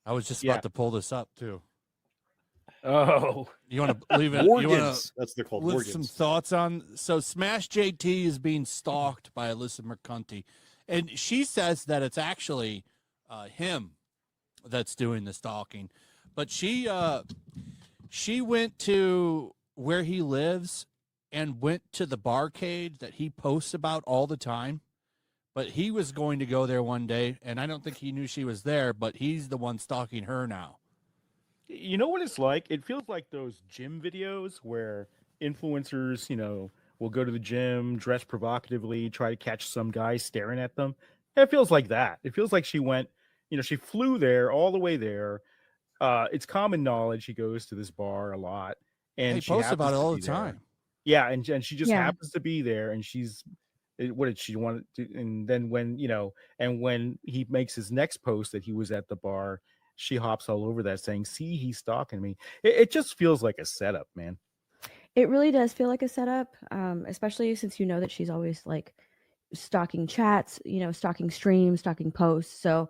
I was just Yeah. about to pull this up too. Oh, You want to leave it? You want Wargans. to That's they're called with some Wargans. thoughts on? So Smash JT is being stalked by Alyssa Mercanti, and she says that it's actually him that's doing the stalking, but she went to where he lives and went to the barcade that he posts about all the time. But he was going to go there one day, and I don't think he knew she was there, but he's the one stalking her now. you know what it's like? It feels like those gym videos where influencers, will go to the gym, dress provocatively, try to catch some guy staring at them. It feels like that. It feels like she went, she flew there all the way there. It's common knowledge he goes to this bar a lot, He and she posts about happens it to all be the there. time. Yeah, and she just Yeah. happens to be there, and what did she want to do? And then when he makes his next post that he was at the bar, she hops all over that saying, "See, he's stalking me." It just feels like a setup, man. It really does feel like a setup, especially since you know that she's always like stalking chats, stalking streams, stalking posts. So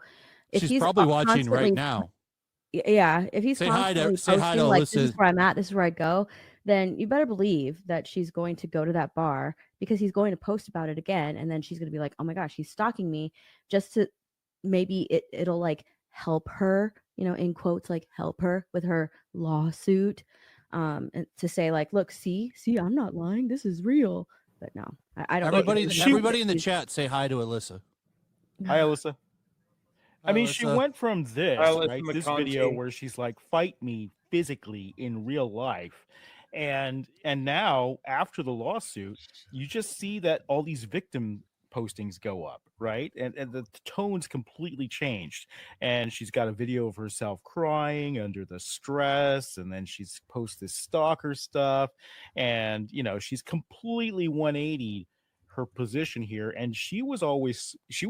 if She's he's probably watching right constantly, now. yeah, if he's Say hi to constantly posting like this is Alyssa. where I'm at, this is where I go, then you better believe that she's going to go to that bar because he's going to post about it again, and then she's going to be like, "Oh my gosh, he's stalking me," just to maybe it'll like help her, in quotes, like help her with her lawsuit, and to say like, "Look, see, I'm not lying. This is real." But no, I don't. Everybody in the chat, say hi to Alyssa. Hi, Alyssa. I mean, she Alyssa. went from this, Alyssa right? This McConaughey. video where she's like, "Fight me physically in real life," and now after the lawsuit, you just see that all these victim postings go up, right? And the tone's completely changed. And she's got a video of herself crying under the stress, and then she's post this stalker stuff, and she's completely 180 her position here, and she was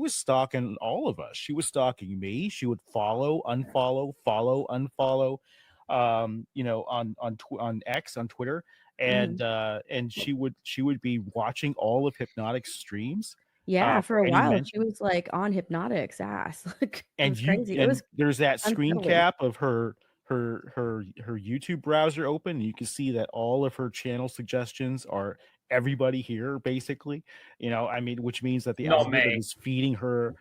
stalking all of us. She was stalking me. She would follow, unfollow, follow, unfollow, on X, on Twitter, and she would be watching all of Hypnotic's streams. Yeah, for a while mention. she was like on Hypnotic's ass. Like it was crazy. It was There's that screen unsettling. cap of her YouTube browser open, and you can see that all of her channel suggestions are everybody here, basically. I mean, which means that the algorithm is feeding her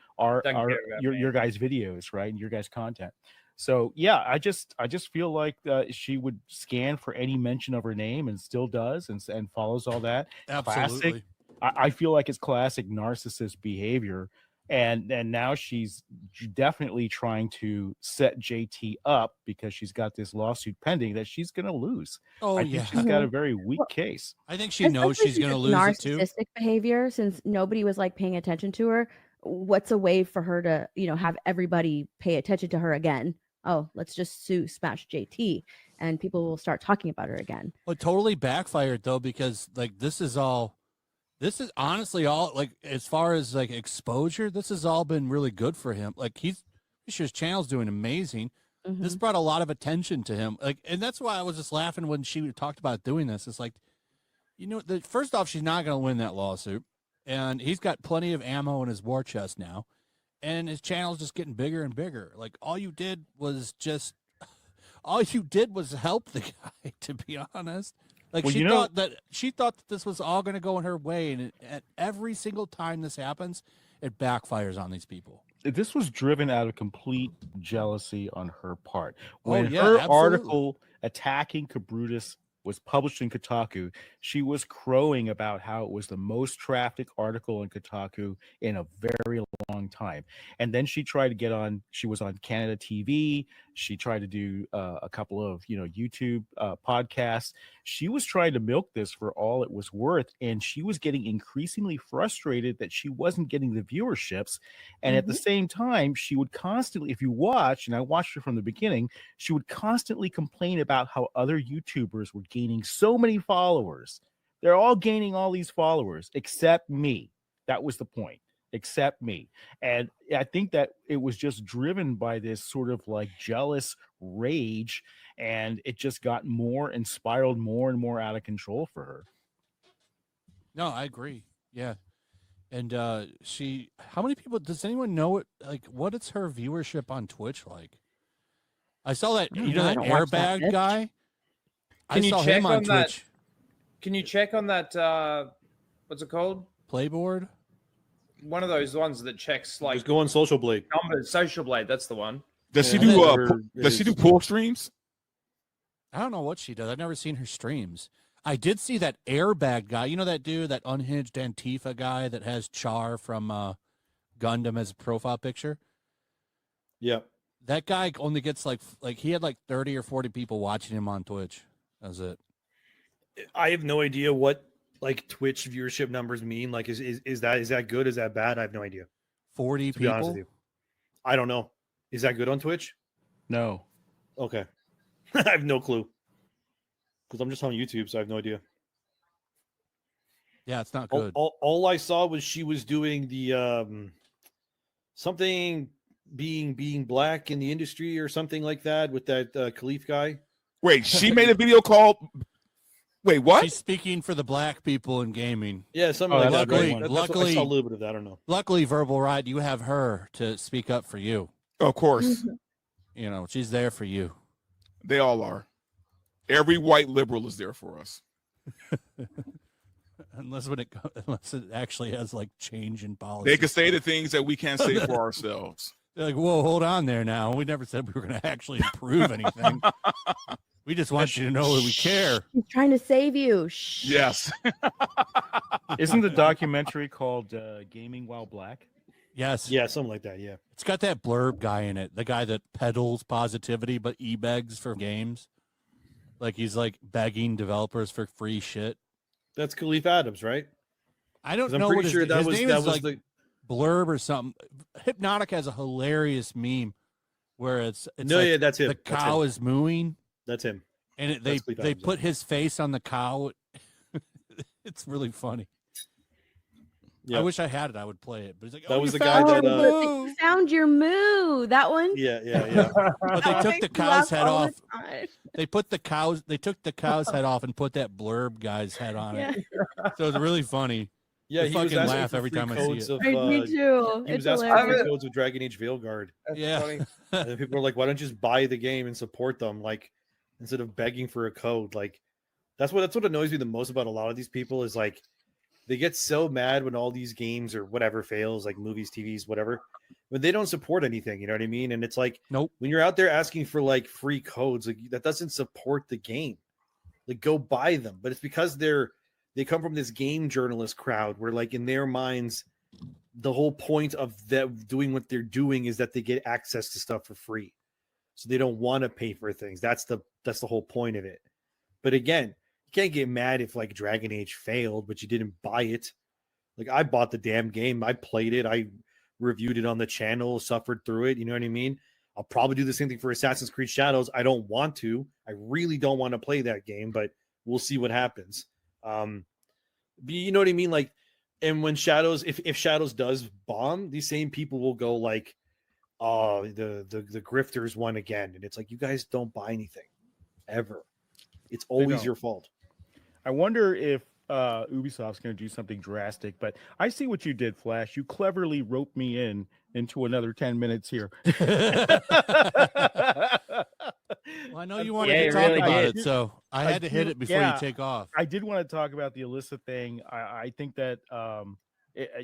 your guys' videos, right, and your guys' content. So yeah, I just feel like she would scan for any mention of her name, and still does, and follows all that. Absolutely. Classic. I feel like it's classic narcissist behavior. And now she's definitely trying to set JT up because she's got this lawsuit pending that she's going to lose. Oh, I think she's got a very weak case. I think she knows she's going to lose it too. Narcissistic behavior, since nobody was like paying attention to her. What's a way for her to, have everybody pay attention to her again? Oh, let's just sue Smash JT, and people will start talking about her again. Well, it totally backfired though, because like this is honestly all, like, as far as like exposure, this has all been really good for him. Like his channel's doing amazing. This brought a lot of attention to him. Like, and that's why I was just laughing when she talked about doing this. It's like, first off, she's not going to win that lawsuit, and he's got plenty of ammo in his war chest now, and his channel's just getting bigger and bigger. Like all you did was help the guy, to be honest. Like she thought that this was all going to go in her way, and at every single time this happens, it backfires on these people. This was driven out of complete jealousy on her part. When her article attacking Kabrutus was published in Kotaku, she was crowing about how it was the most trafficked article in Kotaku in a very long time. And then she tried to get on, she was on Canada TV. She tried to do a couple of, YouTube podcasts. She was trying to milk this for all it was worth. And she was getting increasingly frustrated that she wasn't getting the viewerships. And at the same time, she would constantly, if you watch, and I watched her from the beginning, she would constantly complain about how other YouTubers were gaining so many followers. They're all gaining all these followers except me. That was the point. Except me. And I think that it was just driven by this sort of like jealous rage, and it just got more and spiraled more and more out of control for her. No, I agree. Yeah. And how many people, does anyone know it? Like, what is her viewership on Twitch like? I saw that. I don't You know know, I that don't watch that airbag bitch. guy. I Can you saw check him on on that? Twitch. Can you check on that? What's it called? Playboard. One of those ones that checks like Just go on Social Blade. numbers. Social Blade. That's the one. Does she Yeah, do whatever it does she do is. pool streams? I don't know what she does. I've never seen her streams. I did see that airbag guy. You know that dude, that unhinged Antifa guy that has Char from Gundam as a profile picture? Yeah. That guy only gets like he had like 30 or 40 people watching him on Twitch. That's it. I have no idea what like Twitch viewership numbers mean. Like, is that good? Is that bad? I have no idea. 40 To be honest with people. you, I don't know. Is that good on Twitch? No. Okay, I have no clue because I'm just on YouTube, so I have no idea. Yeah, it's not All, good. all I saw was she was doing the something being black in the industry or something like that with that Khalif guy. Wait, she made a video called. Wait, what? She's speaking for the black people in gaming. Yeah, something Oh, like that's that. a Right? great one. That's what I Luckily- saw a little bit of that. I don't know. Luckily, Verbal Ride, you have her to speak up for you. Of course, You know, she's there for you. they all are. Every white liberal is there for us. Unless it actually has like change in policy. They can say the things that we can't say for ourselves. They're like, whoa, hold on there now. We never said we were going to actually improve anything. We just want you to know that we care. She's trying to save you. Shh. Yes. Isn't the documentary called Gaming While Black? Yes. Yeah, something like that. Yeah. It's got that blurb guy in it. The guy that peddles positivity but e-begs for games. Like he's like begging developers for free shit. That's Khalif Adams, right? I don't 'Cause I'm know pretty what his, sure that his was name that is was like the blurb or something. Hypnotic has a hilarious meme where it's no, like yeah, that's him. the cow is mooing That's him. and That's Cliff they Adams, put his face on the cow. It's really funny. Yeah. I wish I had it. I would play it. But he's like, That oh, was you the guy found that, your moo." You found your moo. That one. Yeah, yeah. But they That took makes the me cow's laugh head all off. the time. They took the cow's head off and put that blurb guy's head on Yeah. it. So it's really funny. Yeah, I he was fucking asking laugh for every free time I see codes it. of, Me too. he It's was asking for hilarious. free codes of Dragon Age Veilguard. That's Yeah. funny. And then people were like, why don't you just buy the game and support them? Like, instead of begging for a code. Like, that's what annoys me the most about a lot of these people is like they get so mad when all these games or whatever fails, like movies, TVs, whatever, when they don't support anything, you know what I mean? And it's like, Nope. when you're out there asking for like free codes, like that doesn't support the game. Like, go buy them. But it's because they come from this game journalist crowd where, like, in their minds, the whole point of them doing what they're doing is that they get access to stuff for free. So they don't want to pay for things. That's the whole point of it. But again, you can't get mad if like Dragon Age failed, but you didn't buy it. Like, I bought the damn game. I played it. I reviewed it on the channel, suffered through it. You know what I mean? I'll probably do the same thing for Assassin's Creed Shadows. I don't want to. I really don't want to play that game, but we'll see what happens. You know what I mean? Like, and when Shadows, if Shadows does bomb, these same people will go like, "Oh, the grifters won again," and it's like, you guys don't buy anything ever. It's always don't. your fault. I wonder if Ubisoft's going to do something drastic, but I see what you did, Flash. You cleverly roped me into another 10 minutes here. Well, I know you wanted Yeah, to you talk really about did. it, so I had to hit it before Yeah. you take off. I did want to talk about the Alyssa thing. I think that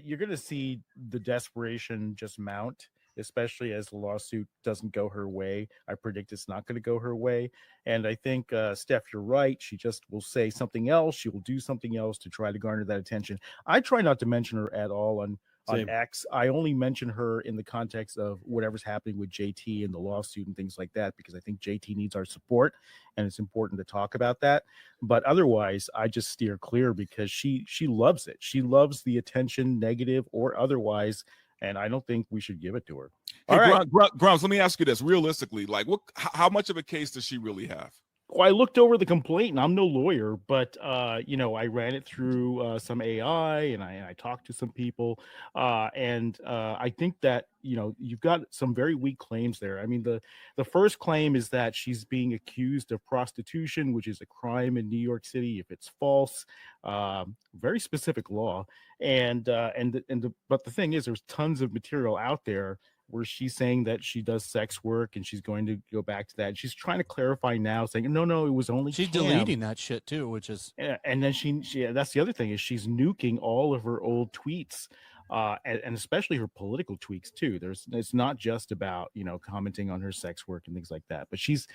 you're going to see the desperation just mount, especially as the lawsuit doesn't go her way. I predict it's not going to go her way. And I think, Steph, you're right. She just will say something else. She will do something else to try to garner that attention. I try not to mention her at all on Same. X. I only mention her in the context of whatever's happening with JT and the lawsuit and things like that, because I think JT needs our support and it's important to talk about that. But otherwise, I just steer clear because she loves it. She loves the attention, negative or otherwise, and I don't think we should give it to her. Hey, All right. Grumps, let me ask you this realistically. Like, how much of a case does she really have? Well, I looked over the complaint, and I'm no lawyer, but I ran it through some AI, and I talked to some people, and I think that you've got some very weak claims there. I mean, the first claim is that she's being accused of prostitution, which is a crime in New York City if it's false. Very specific law, but the thing is, there's tons of material out there where she's saying that she does sex work and she's going to go back to that. She's trying to clarify now, saying, no, it was only She's Cam. deleting that shit too, which is And then she that's the other thing, is she's nuking all of her old tweets, and especially her political tweets too. It's not just about, commenting on her sex work and things like that, but she's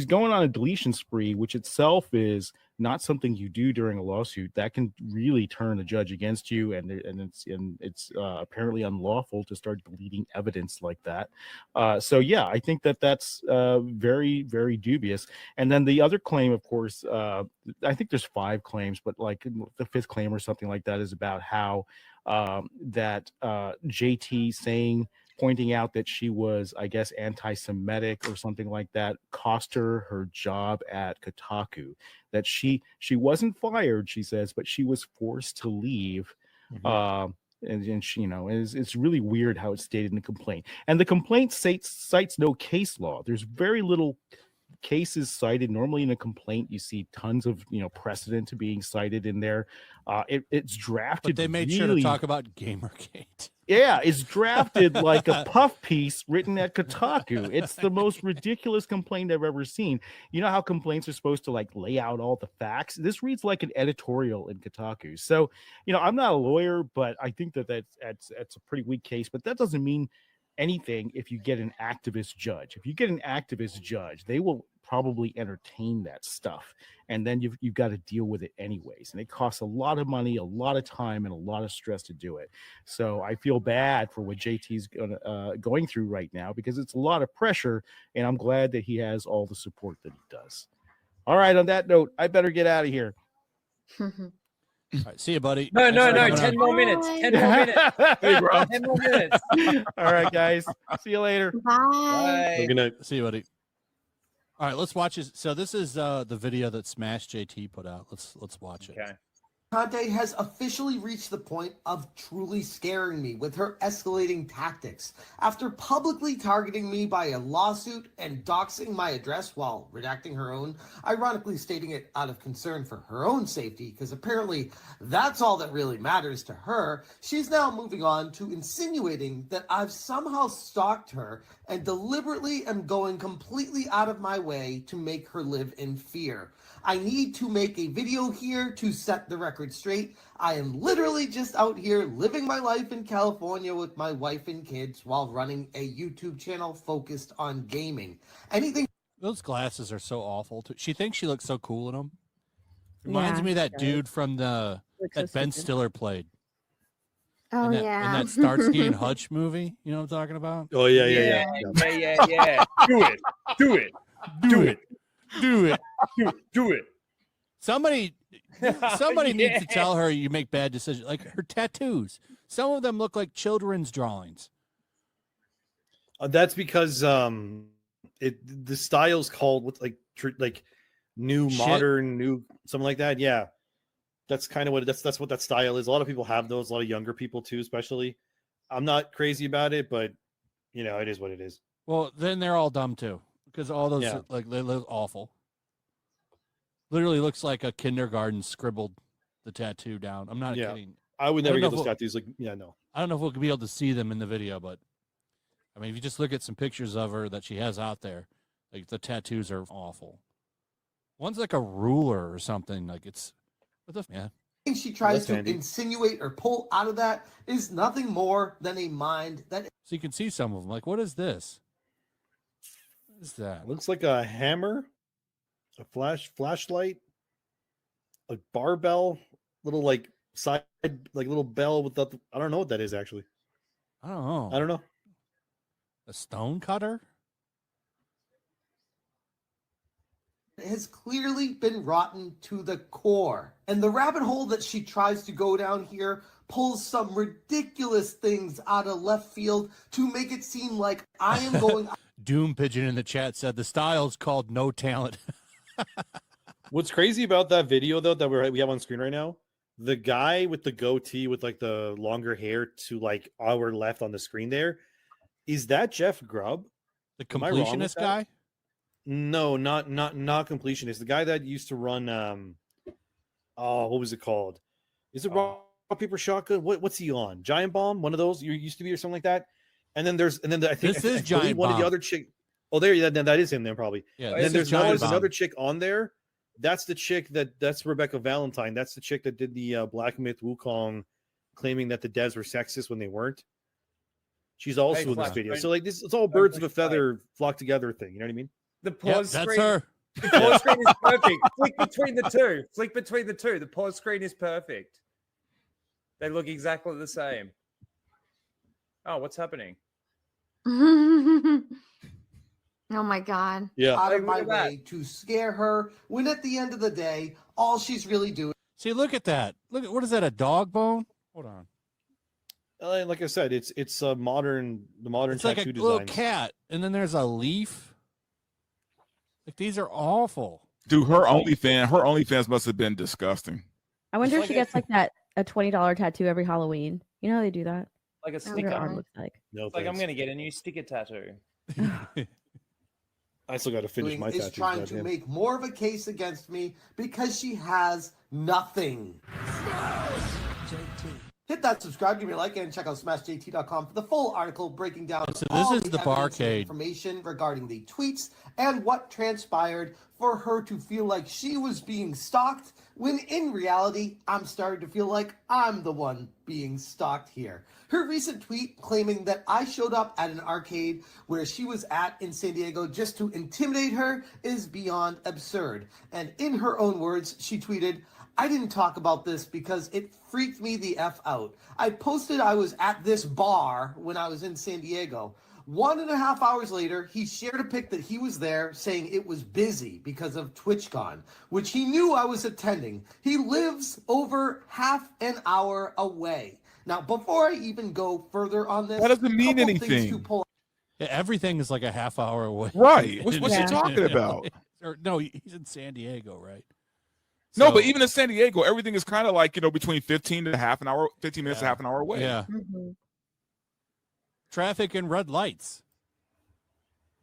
going on a deletion spree, which itself is not something you do during a lawsuit. That can really turn a judge against you, and it's apparently unlawful to start deleting evidence like that. So yeah, I think that's very, very dubious. And then the other claim, of course, I think there's 5 claims, but like the 5th claim or something like that is about how that JT pointing out that she was, I guess, anti-Semitic or something like that, cost her job at Kotaku. That she wasn't fired, she says, but she was forced to leave. And she, it's really weird how it's stated in the complaint. And the complaint cites no case law. There's very little cases cited. Normally in a complaint you see tons of precedent being cited in there. It's drafted, but they made sure to talk about Gamergate. Yeah, it's drafted like a puff piece written at Kotaku. It's the most ridiculous complaint I've ever seen. You know how complaints are supposed to like lay out all the facts? This reads like an editorial in Kotaku. So, I'm not a lawyer, but I think that's a pretty weak case. But that doesn't mean anything if you get an activist judge. If you get an activist judge, they will probably entertain that stuff, and then you've got to deal with it anyways, and it costs a lot of money, a lot of time, and a lot of stress to do it. So I feel bad for what JT's going through right now, because it's a lot of pressure, and I'm glad that he has all the support that he does. All right, on that note, I better get out of here. All right, see you, buddy. No, Thanks for coming 10 on. more minutes. 10 more minutes. Hey, bro. 10 more minutes. All right, guys. See you later. Bye. Bye. Good night. See you, buddy. All right, let's watch this. So this is the video that Smash JT put out. Let's watch it. Okay. Conte has officially reached the point of truly scaring me with her escalating tactics. After publicly targeting me by a lawsuit and doxing my address while redacting her own, ironically stating it out of concern for her own safety, because apparently that's all that really matters to her, she's now moving on to insinuating that I've somehow stalked her and deliberately am going completely out of my way to make her live in fear. I need to make a video here to set the record straight. I am literally just out here living my life in California with my wife and kids while running a YouTube channel focused on gaming. Anything. Those glasses are so awful. She thinks she looks so cool in them. Reminds Yeah, me of that she does. dude from that Ben stupid. Stiller played. Oh, in that, yeah. in that Starsky and Hutch movie. You know what I'm talking about? Oh yeah. Yeah. Do it. Do it. Do it. Do it. Somebody Yeah. needs to tell her you make bad decisions. Like her tattoos. Some of them look like children's drawings. That's because the style's called with like new Shit. modern new something like that. Yeah, that's kind of what that's what that style is. A lot of people have those. A lot of younger people too, especially. I'm not crazy about it, but it is what it is. Well, then they're all dumb too, because all those Yeah. they look awful. Literally looks like a kindergarten scribbled the tattoo down. I'm not Yeah. kidding. I would I never don't get know those if tattoos. Like, yeah, no. I don't know if we'll be able to see them in the video, but I mean, if you just look at some pictures of her that she has out there, like the tattoos are awful. One's like a ruler or something. Like it's she tries That's to handy. insinuate or pull out of that is nothing more than a mind that So you can see some of them. Like, what is this? What is that? Looks like a hammer, a flashlight, a barbell, little like side like little bell with the. I don't know what that is actually. I don't know. I don't know. A stone cutter? has clearly been rotten to the core. And the rabbit hole that she tries to go down here pulls some ridiculous things out of left field to make it seem like I am going. Doom Pigeon in the chat said the style's called No Talent. What's crazy about that video though that we have on screen right now? The guy with the goatee with like the longer hair to like our left on the screen there, is that Jeff Grubb? The Am I wrong with completionist that? guy? No, not completionist. The guy that used to run what was it called? Is it Rock Paper Shotgun? What's he on? Giant Bomb? One of those you used to be or something like that. And then I think This is I believe Giant one of Bomb. the other chick. Oh, there, that is him there probably. Yeah, And this then is there's Giant Bomb. another chick on there. That's the chick that's Rebecca Valentine. That's the chick that did the Black Myth Wukong, claiming that the devs were sexist when they weren't. She's also in this Flash, video. don't- So like this, it's all don't birds of push a feather flock together thing. You know what I mean? The Yep, pause that's screen. her. The pause screen is perfect. Flick between the two. Flick between the two. The pause screen is perfect. They look exactly the same. Oh, what's happening? Oh my god. Yeah. Out of Like, my look at that. way to scare her when at the end of the day, all she's really doing See, look at that. Look at what is that? A dog bone? Hold on. Like I said, it's the modern It's like a tattoo little designs. cat, and then there's a leaf. Like these are awful. Dude, her OnlyFans must have been disgusting. I wonder if like she a- gets like that a $20 tattoo every Halloween. You know how they do that? Like a I wonder what her arm God. looks like. No, It's like I'm thanks. gonna get a new sticker tattoo. I still got to finish doing my is tattoos. trying to goddamn. make more of a case against me because she has nothing. Hit that subscribe, give me a like, and check out smashjt.com for the full article breaking down So this all is the the evidence and barcade. information regarding the tweets and what transpired for her to feel like she was being stalked, when in reality, I'm starting to feel like I'm the one being stalked here. Her recent tweet claiming that I showed up at an arcade where she was at in San Diego just to intimidate her is beyond absurd. And in her own words, she tweeted, "I didn't talk about this because it freaked me the F out. I posted I was at this bar when I was in San Diego. 1.5 hours later, he shared a pic that he was there saying it was busy because of TwitchCon, which he knew I was attending. He lives over half an hour away." Now, before I even go further on this, That doesn't mean couple things anything. to pull Yeah, everything is like a half hour away. Right. What's Yeah. he talking about? Or, no, he's in San Diego, right? No, So- but even in San Diego, everything is kind of like, between 15 to half an hour, 15 minutes to Yeah. half an hour away. Yeah, Mhm. traffic and red lights.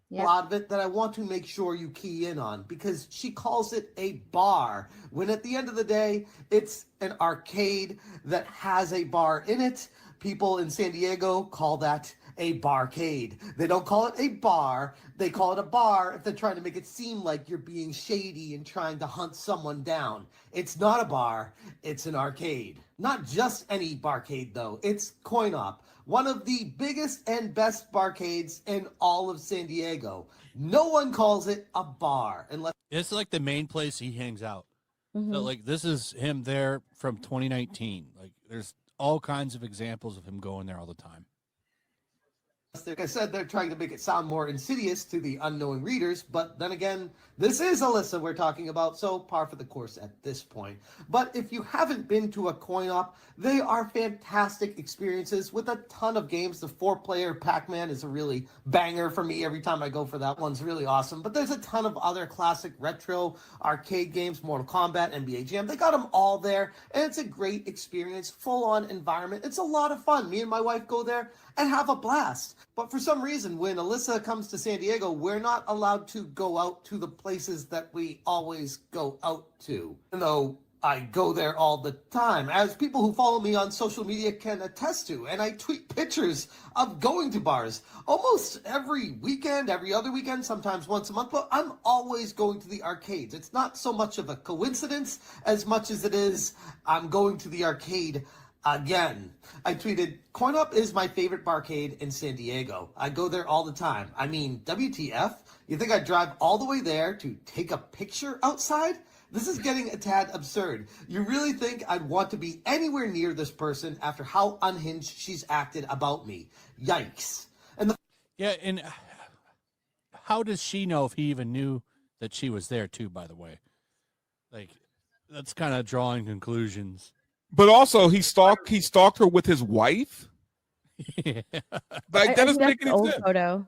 Yep. out of it that I want to make sure you key in on, because she calls it a bar when at the end of the day it's an arcade that has a bar in it. People in San Diego call that a barcade. They don't call it a bar, they call it a bar if they're trying to make it seem like you're being shady and trying to hunt someone down. It's not a bar, it's an arcade. Not just any barcade though, it's Coin Op, one of the biggest and best barcades in all of San Diego. No one calls it a bar unless It's like the main place he hangs out. Mhm. So like this is him there from 2019. Like there's all kinds of examples of him going there all the time. like I said, they're trying to make it sound more insidious to the unknowing readers, but then again, this is Alyssa we're talking about, so par for the course at this point. But if you haven't been to a coin op, they are fantastic experiences with a ton of games. The 4-player Pac-Man is a really banger for me every time I go for that. One's really awesome. But there's a ton of other classic retro arcade games, Mortal Kombat, NBA Jam. They got them all there, and it's a great experience, full-on environment. It's a lot of fun. Me and my wife go there and have a blast. But for some reason, when Alyssa comes to San Diego, we're not allowed to go out to the places that we always go out to, even though I go there all the time, as people who follow me on social media can attest to. And I tweet pictures of going to bars almost every weekend, every other weekend, sometimes once a month, but I'm always going to the arcades. It's not so much of a coincidence as much as it is I'm going to the arcade again. I tweeted, Coin Up is my favorite barcade in San Diego. I go there all the time. I mean, WTF? You think I'd drive all the way there to take a picture outside? This is getting a tad absurd. You really think I'd want to be anywhere near this person after how unhinged she's acted about me? Yikes. And the Yeah, and how does she know if he even knew that she was there too, by the way? Like that's kind of drawing conclusions. But also, he stalked her with his wife. Yeah. Like I that think doesn't that's make the any old sense. photo.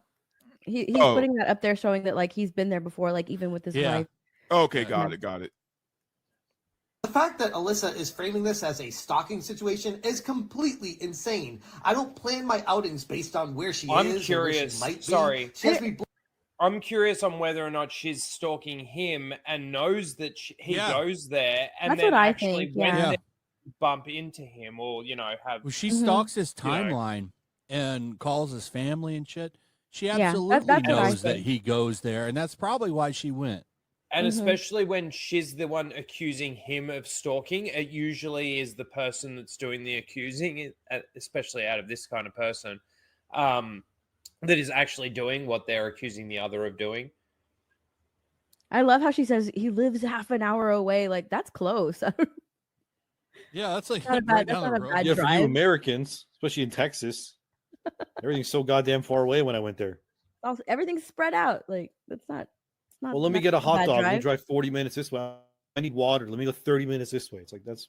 He's Oh. putting that up there, showing that like he's been there before, like even with his Yeah. wife. Okay, Yeah. got it. fact that Alyssa is framing this as a stalking situation is completely insane. I don't plan my outings based on where she I'm is or where curious. she might be. Sorry. She has me I'm curious on whether or not she's stalking him and knows that he Yeah. goes there, and That's then what I actually think, when yeah. they bump into him or have Well, she Mhm. stalks his You know. timeline and calls his family and shit. She Yeah, absolutely that's what I knows that think. he goes there, and that's probably why she went. And Mhm. especially when she's the one accusing him of stalking, it usually is the person that's doing the accusing, especially out of this kind of person, that is actually doing what they're accusing the other of doing. I love how she says he lives half an hour away. Like that's close. Yeah, that's like Not a right bad- that's down the not a road. bad Yeah, for you drive. Americans, especially in Texas, everything's so goddamn far away when I went there. Also, everything's spread out. Like that's not. It's not. Well, let me not get a hot bad dog. Let me drive. drive 40 minutes this way. I need water. Let me go 30 minutes this way. It's like that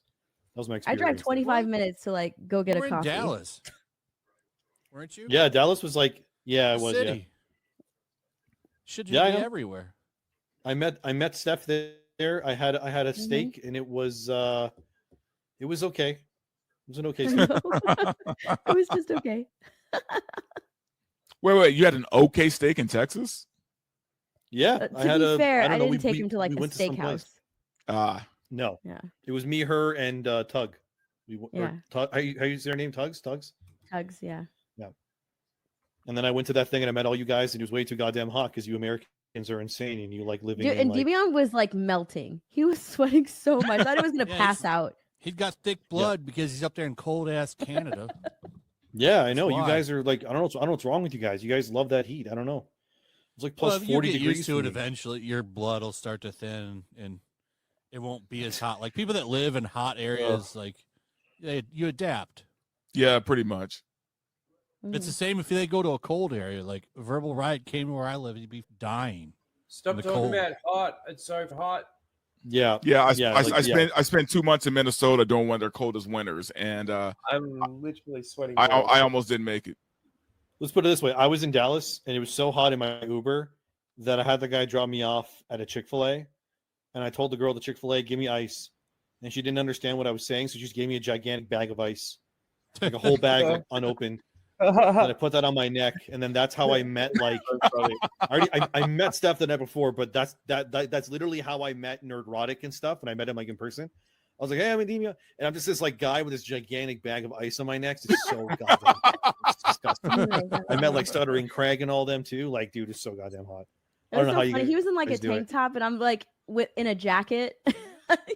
was my I experience. drive there. 25 minutes to like go get We're a in coffee. Dallas, weren't you? Yeah, Dallas was like, yeah, The it was. city. Yeah, Should Yeah, I be know. everywhere. I met Steph there. I had a Mhm. steak, and it was okay. It was an okay No, steak. it was just okay. Wait, you had an okay steak in Texas? Yeah, To I had be fair, I don't I know. didn't take him to like we a went to some place. steakhouse. Ah, No, Yeah, it was me, her, and Tug. Yeah. How you say her name? Tugs. Tugs. Yeah. And then I went to that thing and I met all you guys, and it was way too goddamn hot because you Americans are insane and you like living Dude, in and like. Debian was like melting. He was sweating so much. I thought he was gonna Yeah, pass he's- out. He's got thick blood because he's up there in cold ass Canada. Yeah, I know. That's You why. guys are like, I don't know what's wrong with you guys. You guys love that heat. I don't know. It's like plus Well, if you 40 get degrees used to for it me. eventually, your blood will start to thin and it won't be as hot. Like people that live in hot areas, like you adapt. yeah, pretty much. It's the Mhm. same if they go to a cold area. Like Verbal Riot came to where I live, he'd be dying. Stop The talking cold. about hot. It's so hot. Yeah. Yeah, I spent 2 months in Minnesota during one of their coldest winters, and I'm literally sweating. I balls. almost didn't make it. Let's put it this way. I was in Dallas and it was so hot in my Uber that I had the guy drop me off at a Chick-fil-A. And I told the girl at the Chick-fil-A, give me ice. And she didn't understand what I was saying. So she just gave me a gigantic bag of ice, like a whole bag, like unopened. And I put that on my neck. And then that's how I met, like, I met Steph the night before, but that's literally how I met Nerdrotic and stuff. And I met him like in person. I was like, hey, I'm Edemia. And I'm just this like guy with this gigantic bag of ice on my neck. It's so goddamn hot. It's disgusting. Oh my God. I met like Stuttering Craig and all them too. Like, dude, it's so goddamn hot. It I was don't know so how you funny. He was in like a guys do tank it. top, and I'm like in a jacket.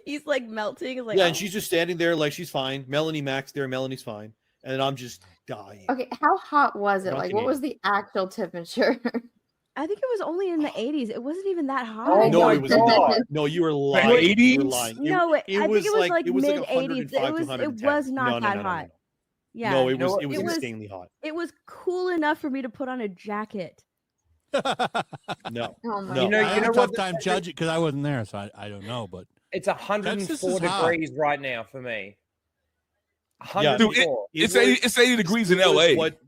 He's like melting. It's like, Yeah, oh. and she's just standing there like she's fine. Melanie Mac's there. Melanie's fine. And then I'm just dying. Okay, how hot was it? Drunk Like, and what was the actual temperature? I think it was only in the 80s. It wasn't even that hot. Oh No, my it was God. not. No, you were lying. You were 80s? lying. No, I think it was like it was mid like 80s. 105 It to was 110. not No, no, that no, no, hot. no. Yeah. No, it You know was what? it was It was- insanely hot. It was cool enough for me to put on a jacket. No. Oh my No. You know- I you have know a tough what? time judging because I wasn't there, so I don't know. But It's 104 Texas is hot. degrees right now for me. Yeah. Dude, 104. It's 80 degrees in It was LA. What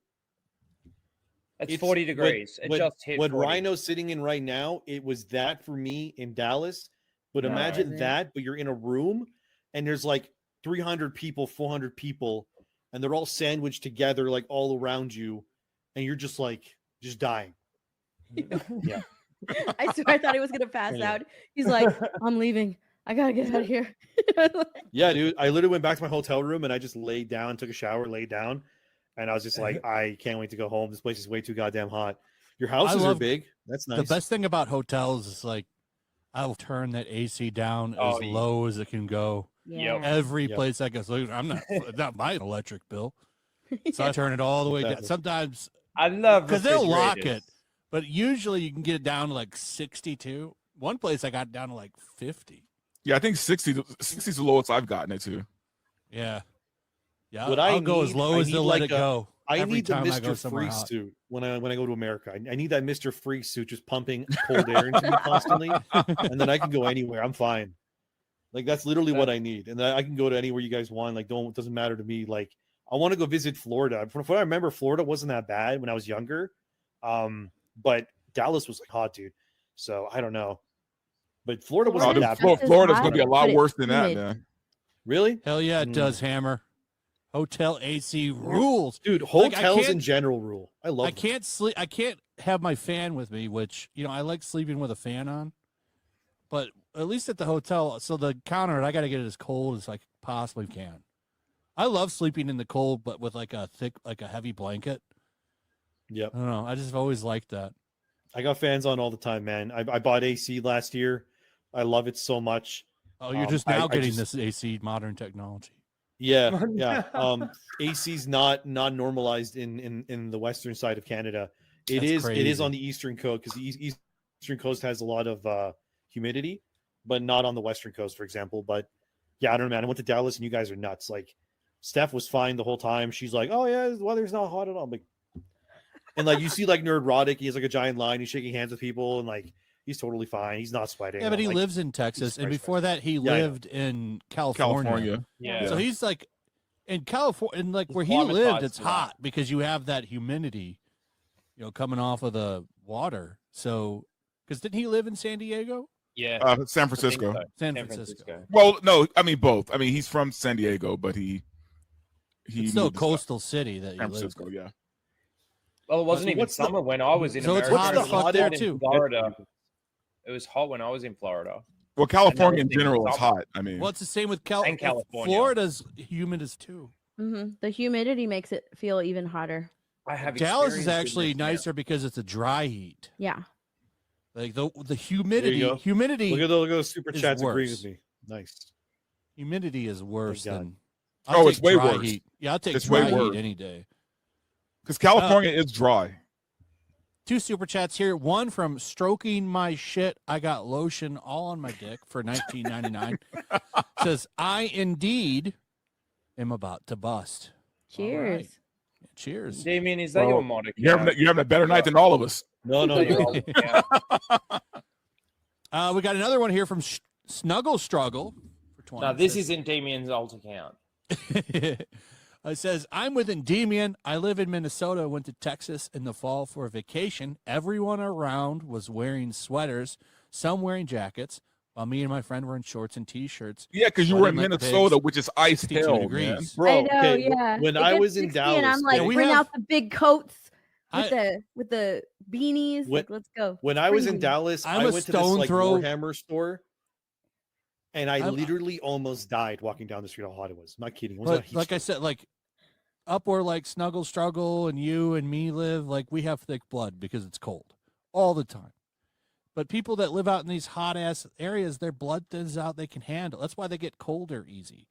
It's it's 40 degrees. It what, just hit what 40. Rhino's sitting in right now. It was that for me in Dallas. But No, imagine man. that, but you're in a room and there's like 300 people, 400 people, and they're all sandwiched together, like all around you, and you're just like just dying. Yeah. I swear I thought he was gonna pass Anyway. out. He's like, I'm leaving. I gotta get out of here. Yeah, dude. I literally went back to my hotel room and I just laid down, took a shower, laid down, and I was just like, I can't wait to go home. This place is way too goddamn hot. Your houses are love- big. That's nice. the best thing about hotels is like I'll turn that AC down Oh, as yeah. low as it can go. yeah. Every Yep. place I go, so I'm not my electric bill, so I turn it all the way down. Exactly. Sometimes I love because they'll lock it, refrigerators. but usually you can get it down to like 62. One place I got down to like 50. Yeah, I think 60 is the lowest I've gotten it to. Yeah, yeah. What I'll I go as need- low I as they'll need let like it a- go. I every need the time I go Mr. somewhere Freeze hot. suit when I go to America. I need that Mr. Freeze suit just pumping cold air into me constantly, and then I can go anywhere. I'm fine. Like that's literally what I need, and I can go to anywhere you guys want. Like, it doesn't matter to me. Like, I want to go visit Florida. From what I remember, Florida wasn't that bad when I was younger, but Dallas was like hot, dude. So I don't know, but Florida Oh, wasn't dude, that Florida- bad. Florida's hot, going to be a but lot it's worse than that, humid. man. Really, Hell yeah, it Mm. does, Hammer. Hotel AC rules. dude? Like, I Hotels in can't- general rule. I love. I can't sleep. I can't have my fan with me, which I like sleeping with a fan on. But at least at the hotel, so the counter, I got to get it as cold as I possibly can. I love sleeping in the cold, but with like a thick, like a heavy blanket. Yep. I don't know. I just always liked that. I got fans on all the time, man. I bought AC last year. I love it so much. Oh, you're just now getting this AC modern technology. Yeah, yeah. AC's not normalized in the western side of Canada. It That's is crazy. on the eastern coast because the eastern coast has a lot of humidity, but not on the western coast, for example. But yeah, I don't know, man. I went to Dallas and you guys are nuts. Like Steph was fine the whole time. She's like, oh yeah, the weather's not hot at all. I'm like, and like you see like Nerdrotic, he has like a giant line. He's shaking hands with people and like he's totally fine. He's not sweating. Yeah, but I'm he like, lives in Texas, and Christ, before that, he I know. lived in California. Yeah. So he's like in California, and like where he lived, acclimatized it's to that. hot because you have that humidity, coming off of the water. So, because didn't he live in San Diego? Yeah. San I think Francisco. so. San Francisco. Well, no, I mean both. I mean he's from San Diego, but he It's still a moved to coastal city that you San live Francisco. in. Yeah. Well, it wasn't So even what's the- summer when I was in So it's America. hot It as was fuck hot there, in too. Florida. It was hot when I was in Florida. Well, California in wasn't even general is summer. hot. I mean, Well, it's the same with And California. Florida's humid as too. The humidity makes it feel even hotter. I have Dallas is experienced actually this now. nicer because it's a dry heat. Yeah. Like the There humidity, you go. humidity, Look at those super is chats agreeing worse. with me. Nice. humidity is worse God. than. Oh, it's take way dry worse. Heat. Yeah, I'll take It's way dry heat worse. any day. because California is dry. 2 super chats here. One from Stroking My Shit. I got lotion all on my dick for $19.99. Says, I indeed am about to bust. All right. Cheers. Cheers. Damien, is that your Well, mod You're account? having a better night than all of us. No, Is that your no. old account? We got another one here from Snuggle Struggle for 20. No, this Says- isn't Damien's alt account. It says, I'm with Endymion. I live in Minnesota. Went to Texas in the fall for a vacation. Everyone around was wearing sweaters, some wearing jackets, while me and my friend were in shorts and T-shirts. Yeah, because you were in Sweating like Minnesota, pigs, which is ice 62 hell, man. degrees. Bro, I know, okay, yeah. when It I gets was in 60 and I'm Dallas, like, we bring have- out the big coats with I- the beanies. When- Like, let's go. when I was in Freezing. Dallas, I'm I a went to this stone like throw- Warhammer store, and I I'm- literally almost died walking down the street. How hot it was! I'm not kidding. It was not But heat like I stroke. said, like up where like Snuggle Struggle and you and me live, like we have thick blood because it's cold all the time. But people that live out in these hot ass areas, their blood thins out. They can handle. That's why they get colder easy.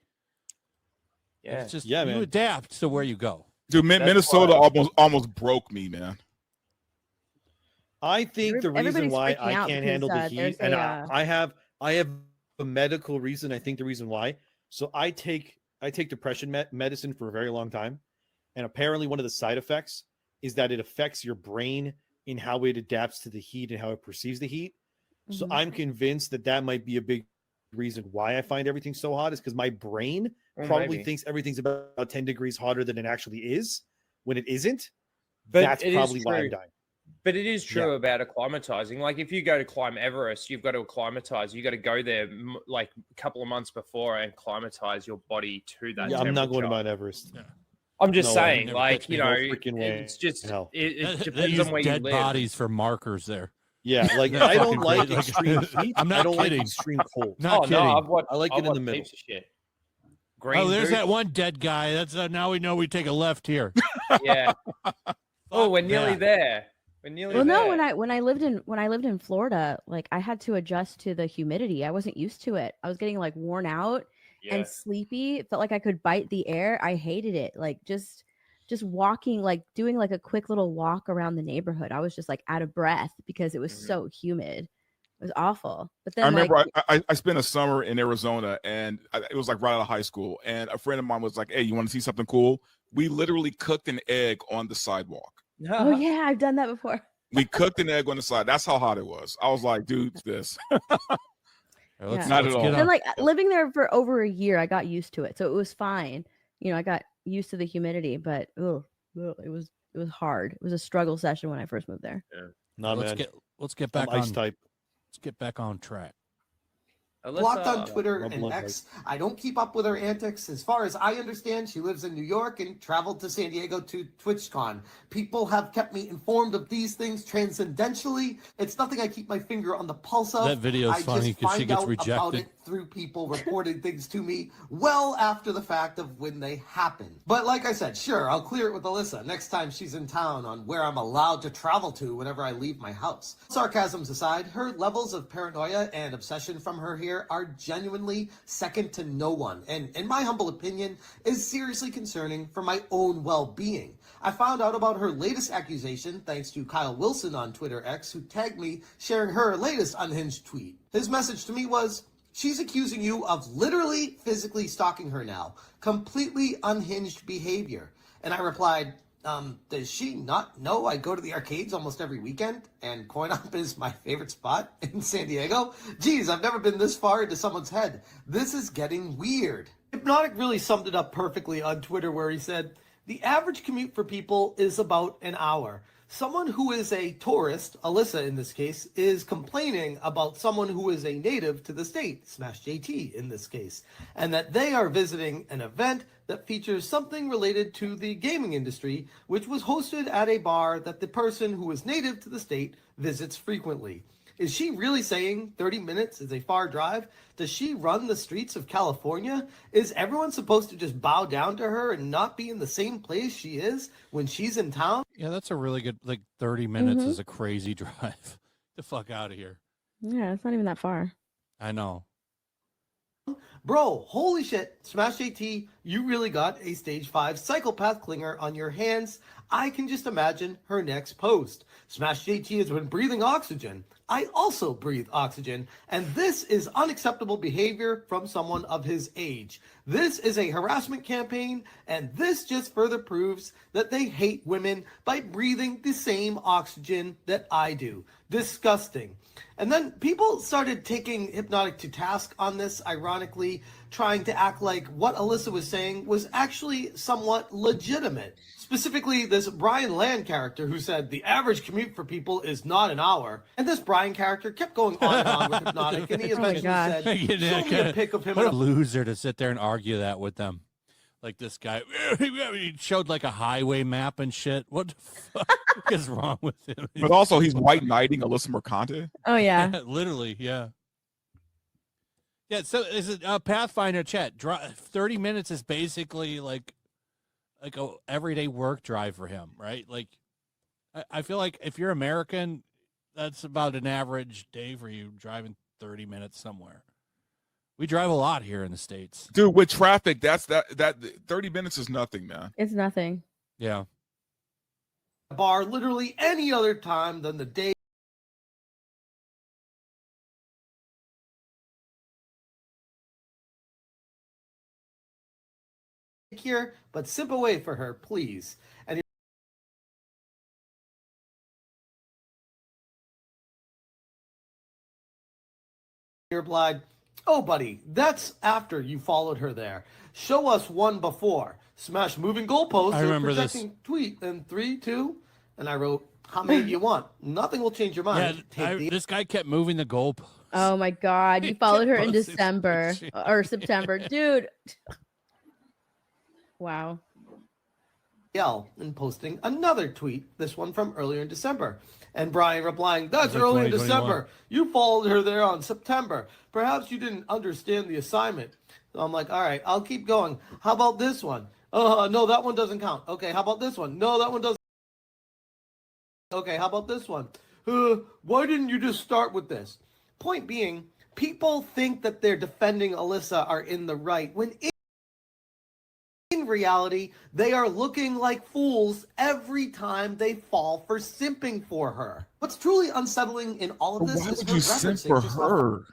Yeah. It's just Yeah, you man. adapt to where you go. Dude, That's Minnesota why- almost broke me, man. I think the reason Everybody's why freaking I out can't because, handle the there's heat, and a, I have a medical reason. I think the reason why. So I take depression medicine for a very long time, and apparently one of the side effects is that it affects your brain in how it adapts to the heat and how it perceives the heat. So Mhm. I'm convinced that might be a big reason why I find everything so hot is because my brain Well, probably maybe. thinks everything's about 10 degrees hotter than it actually is when it isn't. But That's it is probably why I'm true. dying. But it is true about acclimatizing. Like if you go to climb Everest, you've got to acclimatize. You got to go there like a couple of months before and acclimatize your body to that. Yeah, I'm not going to temperature. Mount Everest. I'm just No way. saying, Never like catch you me. know, No freaking way it's just in hell. it They depends use on where dead you live. bodies for markers there. Yeah, like Yeah, I don't fucking like crazy. Like, extreme heat. I'm not I don't kidding. like extreme cold. Not Oh kidding. no, I've watched. I like I've it in the watched middle. heaps of shit. Green Oh, there's boots, that one dead guy. That's now we know we take a left here. Yeah. Oh, we're nearly that. there. We're nearly Well, there. no, when I lived in Florida, like I had to adjust to the humidity. I wasn't used to it. I was getting like worn out yeah. and sleepy. It felt like I could bite the air. I hated it. Like just walking, like doing like a quick little walk around the neighborhood. I was just like out of breath because it was Mhm. so humid. It was awful. But then I remember like, I spent a summer in Arizona, and it was like right out of high school. And a friend of mine was like, "Hey, you want to see something cool?" We literally cooked an egg on the sidewalk. oh yeah, I've done that before. We cooked an egg on the side. That's how hot it was. I was like, "Dude, this." All right, Yeah. Not at all. get Then on. like living there for over a year, I got used to it. So it was fine. You know, I got used to the humidity, but it was hard. It was a struggle session when I first moved there. Nah, let's man. get I'm back ice on. type. Let's get back on track. Blocked on Twitter I'm and blood X. I don't keep up with her antics. As far as I understand, she lives in New York and traveled to San Diego to TwitchCon. People have kept me informed of these things transcendentally. It's nothing I keep my finger on the pulse of. That video is I funny just 'cause she find gets out about rejected. it through people reporting things to me well after the fact of when they happen. But like I said, sure, I'll clear it with Alyssa next time she's in town on where I'm allowed to travel to whenever I leave my house. Sarcasms aside, her levels of paranoia and obsession from her here are genuinely second to no one, and in my humble opinion, is seriously concerning for my own well-being. I found out about her latest accusation thanks to Kyle Wilson on Twitter X, who tagged me sharing her latest unhinged tweet. His message to me was, "She's accusing you of literally physically stalking her now. Completely unhinged behavior." And I replied, does she not know I go to the arcades almost every weekend and Coin Op is my favorite spot in San Diego? Geez, I've never been this far into someone's head. This is getting weird. Hypnotic really summed it up perfectly on Twitter where he said, "The average commute for people is about an hour. Someone who is a tourist, Alyssa in this case, is complaining about someone who is a native to the state, Smash JT in this case, and that they are visiting an event that features something related to the gaming industry, which was hosted at a bar that the person who is native to the state visits frequently." Is she really saying 30 minutes is a far drive? Does she run the streets of California? Is everyone supposed to just bow down to her and not be in the same place she is when she's in town? Yeah, that's a really good, like 30 minutes is a crazy drive. Get the fuck out of here. Yeah, it's not even that far. I know. Bro, holy shit, Smash JT, you really got a stage 5 psychopath clinger on your hands. I can just imagine her next post. Smash JT has been breathing oxygen. I also breathe oxygen, and this is unacceptable behavior from someone of his age. This is a harassment campaign, and this just further proves that they hate women by breathing the same oxygen that I do. Disgusting. And then people started taking Hypnotic to task on this, ironically, trying to act like what Alyssa was saying was actually somewhat legitimate. Specifically, this Brian Land character who said the average commute for people is not an hour. And this Brian character kept going on and on with Hypnotic, and he eventually God. said, "Show me a pic of him." What a loser to sit there and argue that with them. Like this guy, he showed like a highway map and shit. What the fuck is wrong with him? But also, he's white knighting Alyssa Mercante. Oh yeah. Literally, yeah. Yeah, so is it Pathfinder chat? 30 minutes is basically like a everyday work drive for him, right? Like, I feel like if you're American, that's about an average day for you driving 30 minutes somewhere. We drive a lot here in the States. Dude, with traffic, that 30 minutes is nothing, man. It's nothing. Yeah. Bar literally any other time than the day here, but sip away for her, please. And he replied, "Oh, buddy, that's after you followed her there. Show us one before. Smash moving goalposts I or remember this. projecting tweet in 3, 2." And I wrote, "How many do you want? Nothing will change your mind." This guy kept moving the goalpost. Oh my God. You He followed her kept in posting December shit. or September. Dude. Wow. Yell and posting another tweet, this one from earlier in December. And Brian replying, "That's like early in 2021. December. You followed her there on September. Perhaps you didn't understand the assignment." So I'm like, all right, I'll keep going. "How about this one?" No, that one doesn't count." "Okay, how about this one?" "No, that one doesn't." "Okay, how about this one?" Why didn't you just start with this?" Point being, people think that they're defending Alyssa are in the right, when in reality, they are looking like fools every time they fall for simping for her. What's truly unsettling in all of But this why is would her you simp referencing for just her?